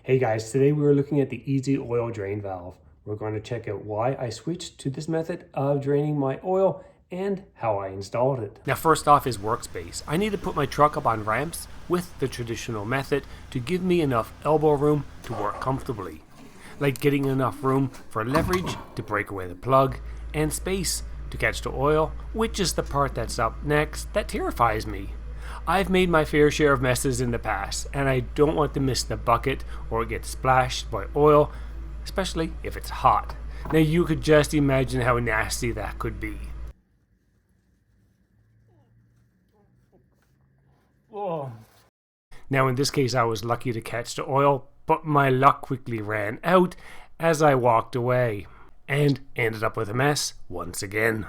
Hey guys, today we are looking at the easy oil drain valve. We're going to check out why I switched to this method of draining my oil and how I installed it. Now first off is workspace. I need to put my truck up on ramps with the traditional method to give me enough elbow room to work comfortably. Like getting enough room for leverage to break away the plug and space to catch the oil, which is the part that's up next that terrifies me. I've made my fair share of messes in the past, and I don't want to miss the bucket or get splashed by oil, especially if it's hot. Now you could just imagine how nasty that could be. Oh. Now in this case I was lucky to catch the oil, but my luck quickly ran out as I walked away, and ended up with a mess once again.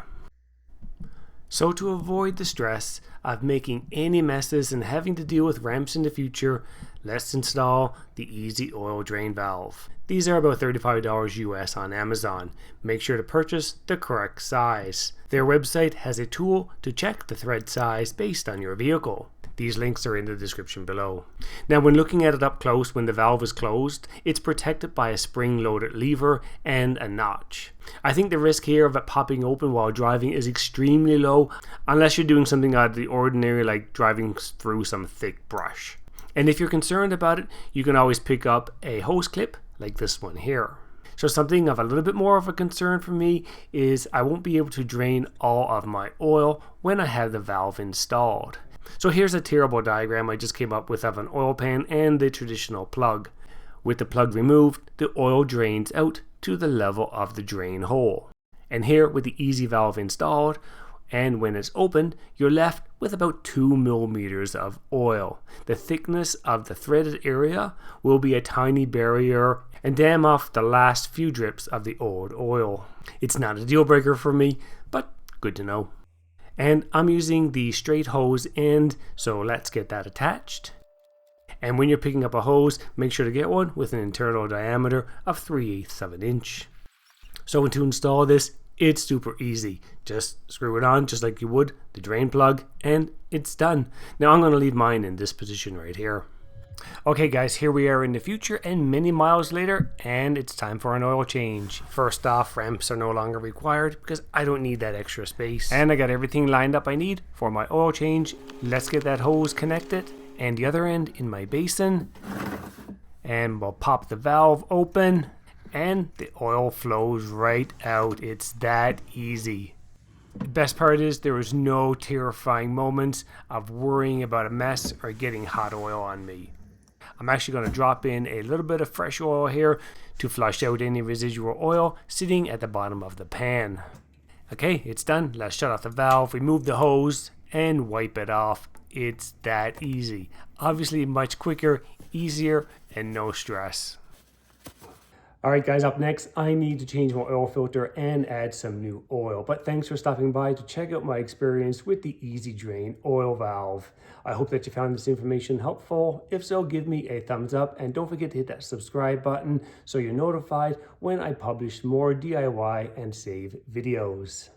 So to avoid the stress of making any messes and having to deal with ramps in the future, let's install the Easy Oil Drain Valve. These are about $35 US on Amazon. Make sure to purchase the correct size. Their website has a tool to check the thread size based on your vehicle. These links are in the description below. Now when looking at it up close when the valve is closed, it's protected by a spring-loaded lever and a notch. I think the risk here of it popping open while driving is extremely low unless you're doing something out of the ordinary like driving through some thick brush. And if you're concerned about it, you can always pick up a hose clip like this one here. So something of a little bit more of a concern for me is I won't be able to drain all of my oil when I have the valve installed. So here's a terrible diagram I just came up with of an oil pan and the traditional plug. With the plug removed, the oil drains out to the level of the drain hole. And here with the easy valve installed, and when it's opened, you're left with about 2 millimeters of oil. The thickness of the threaded area will be a tiny barrier and dam off the last few drips of the old oil. It's not a deal breaker for me, but good to know. And I'm using the straight hose end, so let's get that attached. And when you're picking up a hose, make sure to get one with an internal diameter of 3/8 of an inch. So to install this, it's super easy. Just screw it on just like you would the drain plug and it's done. Now I'm going to leave mine in this position right here. Okay guys, here we are in the future and many miles later, and it's time for an oil change. First off, ramps are no longer required because I don't need that extra space. And I got everything lined up I need for my oil change. Let's get that hose connected and the other end in my basin. And we'll pop the valve open and the oil flows right out. It's that easy. The best part is there is no terrifying moments of worrying about a mess or getting hot oil on me. I'm actually going to drop in a little bit of fresh oil here to flush out any residual oil sitting at the bottom of the pan. Okay, it's done. Let's shut off the valve, remove the hose, and wipe it off. It's that easy. Obviously much quicker, easier, and no stress. Alright guys, up next, I need to change my oil filter and add some new oil. But thanks for stopping by to check out my experience with the Easy Drain oil valve. I hope that you found this information helpful. If so, give me a thumbs up and don't forget to hit that subscribe button so you're notified when I publish more DIY and save videos.